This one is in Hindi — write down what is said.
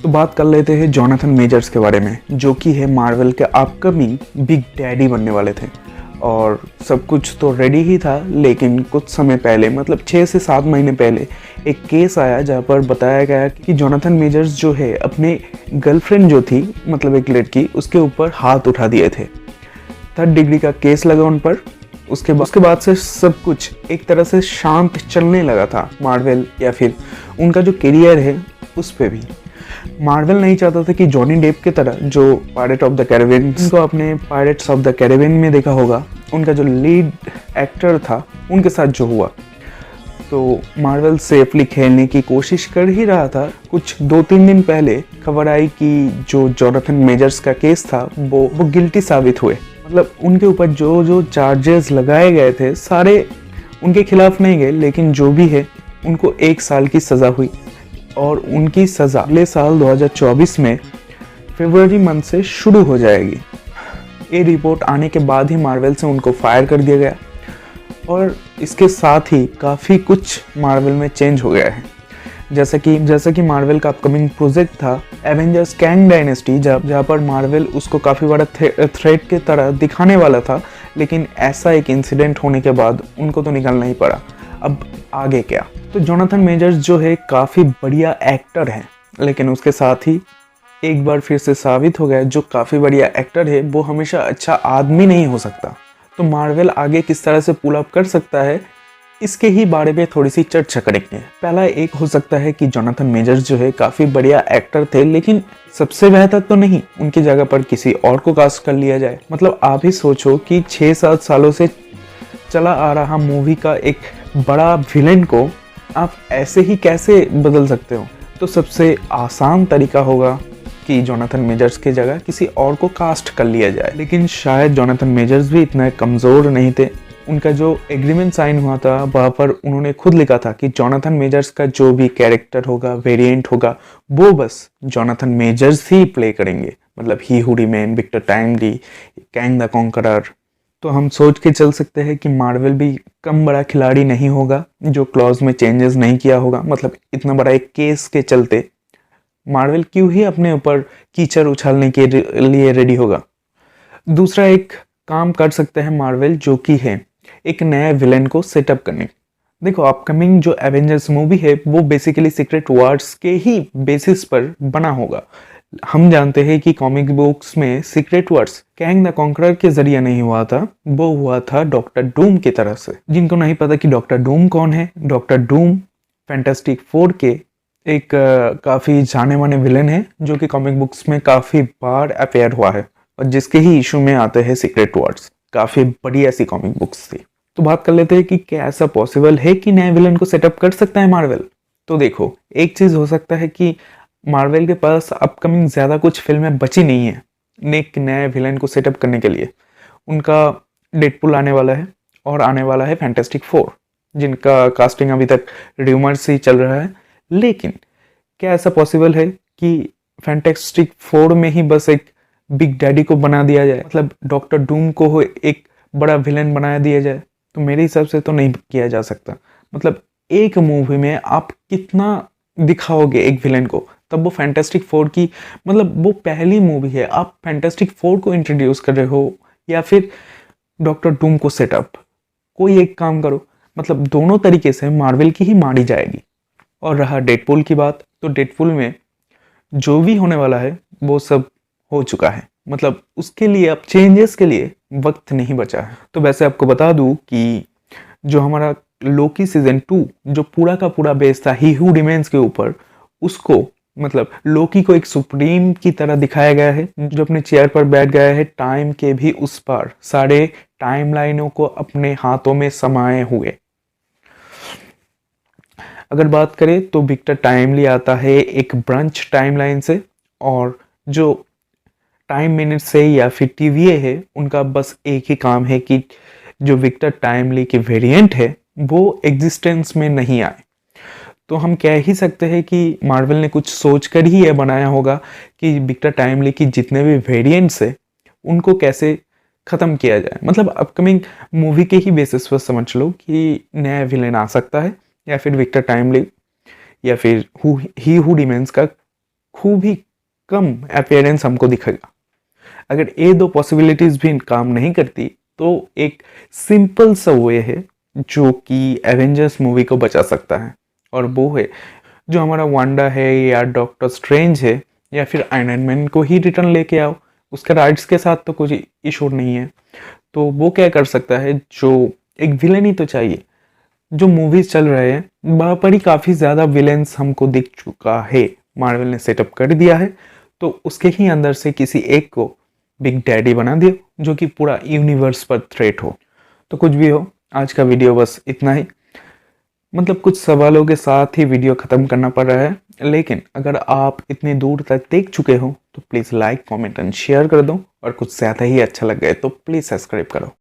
तो बात कर लेते हैं जोनाथन मेजर्स के बारे में, जो कि है मार्वल के अपकमिंग बिग डैडी बनने वाले थे। और सब कुछ तो रेडी ही था, लेकिन कुछ समय पहले मतलब 6 से 7 महीने पहले एक केस आया जहाँ पर बताया गया कि जोनाथन मेजर्स जो है अपने गर्लफ्रेंड जो थी, मतलब एक लड़की, उसके ऊपर हाथ उठा दिए थे। 3rd डिग्री का केस लगा उन पर। उसके बाद से सब कुछ एक तरह से शांत चलने लगा था मार्वल या फिर उनका जो करियर है उस पे भी। मार्वल नहीं चाहता था कि जॉनी डेप की तरह, जो पायरेट ऑफ द कैरिबियन को आपने पायरेट्स ऑफ द कैरिबियन में देखा होगा, उनका जो लीड एक्टर था उनके साथ जो हुआ, तो मार्वल सेफली खेलने की कोशिश कर ही रहा था। कुछ 2-3 दिन पहले खबर आई कि जो जोनाथन मेजर्स का केस था वो गिल्टी साबित हुए। मतलब उनके ऊपर जो चार्जेस लगाए गए थे सारे उनके खिलाफ नहीं गए, लेकिन जो भी है उनको 1 साल की सज़ा हुई। और उनकी सज़ा अगले साल 2024 में फरवरी मंथ से शुरू हो जाएगी। ये रिपोर्ट आने के बाद ही मार्वल से उनको फायर कर दिया गया। और इसके साथ ही काफ़ी कुछ मार्वल में चेंज हो गया है। जैसा कि मार्वल का अपकमिंग प्रोजेक्ट था एवेंजर्स कैंग डायनेस्टी, जहाँ पर मार्वल उसको काफ़ी बड़ा थ्रेट की तरह दिखाने वाला था, लेकिन ऐसा एक इंसिडेंट होने के बाद उनको तो निकलना ही पड़ा। अब आगे क्या? तो जोनाथन मेजर्स जो है काफ़ी बढ़िया एक्टर है, लेकिन उसके साथ ही एक बार फिर से साबित हो गया जो काफ़ी बढ़िया एक्टर है वो हमेशा अच्छा आदमी नहीं हो सकता। तो मार्वल आगे किस तरह से पुल अप कर सकता है, इसके ही बारे में थोड़ी सी चर्चा करेंगे। पहला एक हो सकता है कि जोनाथन मेजर्स जो है काफ़ी बढ़िया एक्टर थे, लेकिन सबसे बेहतर तो नहीं, उनकी जगह पर किसी और को कास्ट कर लिया जाए। मतलब आप ही सोचो कि 6-7 सालों से चला आ रहा मूवी का एक बड़ा विलेन को आप ऐसे ही कैसे बदल सकते हो? तो सबसे आसान तरीका होगा कि जोनाथन मेजर्स की जगह किसी और को कास्ट कर लिया जाए। लेकिन शायद जोनाथन मेजर्स भी इतने कमज़ोर नहीं थे। उनका जो एग्रीमेंट साइन हुआ था वहाँ पर उन्होंने खुद लिखा था कि जोनाथन मेजर्स का जो भी कैरेक्टर होगा, वेरिएंट होगा, वो बस जोनाथन मेजर्स ही प्ले करेंगे। मतलब he who remain, Victor Timely, Kang the Conqueror. तो हम सोच के चल सकते हैं कि मार्वल भी कम बड़ा खिलाड़ी नहीं होगा जो क्लॉज में चेंजेस नहीं किया होगा। मतलब इतना बड़ा एक केस के चलते मार्वल क्यों ही अपने ऊपर कीचड़ उछालने के लिए रेडी होगा। दूसरा एक काम कर सकते हैं मार्वल, जो कि है एक नया विलेन को सेटअप करने। देखो, अपकमिंग जो एवेंजर्स मूवी है वो बेसिकली सीक्रेट वार्स के ही बेसिस पर बना होगा। हम जानते हैं कि कॉमिक बुक्स में secret wars Kang the conqueror के जरिए नहीं हुआ था, वो हुआ था डॉक्टर डूम की तरफ से। जिनको नहीं पता कि डॉक्टर डूम कौन है, डॉक्टर डूम फैंटास्टिक 4 के एक काफ़ी जाने माने विलेन है, जो कि कॉमिक बुक्स में काफ़ी बार अपेयर हुआ है और जिसके ही इशू में आते हैं सीक्रेट वार्स। काफ़ी बड़ी ऐसी कॉमिक बुक्स थी। तो बात कर लेते हैं कि क्या ऐसा पॉसिबल है कि नए विलेन को सेटअप कर सकता है मार्वल? तो देखो, एक चीज़ हो सकता है कि मार्वल के पास अपकमिंग ज़्यादा कुछ फिल्में बची नहीं है एक नए विलेन को सेटअप करने के लिए। उनका डेडपुल आने वाला है और आने वाला है फैंटास्टिक 4, जिनका कास्टिंग अभी तक र्यूमर्स ही चल रहा है। लेकिन क्या ऐसा पॉसिबल है कि फैंटास्टिक 4 में ही बस एक बिग डैडी को बना दिया जाए, मतलब डॉक्टर डूम को एक बड़ा विलेन बना दिया जाए? तो मेरे हिसाब से तो नहीं किया जा सकता। मतलब एक मूवी में आप कितना दिखाओगे एक विलेन को? तब वो फैंटास्टिक 4 की, मतलब वो पहली मूवी है, आप फैंटास्टिक 4 को इंट्रोड्यूस कर रहे हो या फिर डॉक्टर डूम को सेटअप? कोई एक काम करो। मतलब दोनों तरीके से मार्वल की ही मारी जाएगी। और रहा डेडपुल की बात, तो डेडपुल में जो भी होने वाला है वो सब हो चुका है। मतलब उसके लिए अब चेंजेस के लिए वक्त नहीं बचा है। तो वैसे आपको बता दूं कि जो हमारा लोकी सीजन 2 जो पूरा का पूरा बेस था ही हू रिमेन्स के ऊपर, उसको मतलब लोकी को एक सुप्रीम की तरह दिखाया गया है, जो अपने चेयर पर बैठ गया है टाइम के भी उस पार, सारे टाइमलाइनों को अपने हाथों में समाये हुए। अगर बात करें तो विक्टर टाइमली आता है एक ब्रंच टाइमलाइन से, और जो टाइम मिनट से या फिर टीवीए है, उनका बस एक ही काम है कि जो विक्टर टाइमली के वेरिएंट है वो एग्जिस्टेंस में नहीं आए। तो हम कह ही सकते हैं कि मार्वल ने कुछ सोच कर ही यह बनाया होगा कि विक्टर टाइमली की जितने भी वेरिएंट्स है उनको कैसे ख़त्म किया जाए। मतलब अपकमिंग मूवी के ही बेसिस पर समझ लो कि नया विलेन आ सकता है, या फिर विक्टर टाइमली या फिर ही हू रिमेन्स का खूब ही कम अपेयरेंस हमको दिखेगा। अगर ये दो पॉसिबिलिटीज भी काम नहीं करती तो एक सिंपल सा वे है जो कि एवेंजर्स मूवी को बचा सकता है, और वो है जो हमारा वांडा है या डॉक्टर स्ट्रेंज है या फिर आयरन मैन को ही रिटर्न लेके आओ। उसके राइट्स के साथ तो कुछ इशू नहीं है, तो वो क्या कर सकता है, जो एक विलेन ही तो चाहिए। जो मूवीज चल रहे हैं वहाँ पर ही काफ़ी ज़्यादा विलेंस हमको दिख चुका है, मार्वल ने सेटअप कर दिया है, तो उसके ही अंदर से किसी एक को बिग डैडी बना दियो जो कि पूरा यूनिवर्स पर थ्रेट हो। तो कुछ भी हो, आज का वीडियो बस इतना ही। मतलब कुछ सवालों के साथ ही वीडियो ख़त्म करना पड़ रहा है, लेकिन अगर आप इतने दूर तक देख चुके हो तो please like comment and share कर दो, और कुछ ज़्यादा ही अच्छा लग गए तो प्लीज़ सब्सक्राइब करो।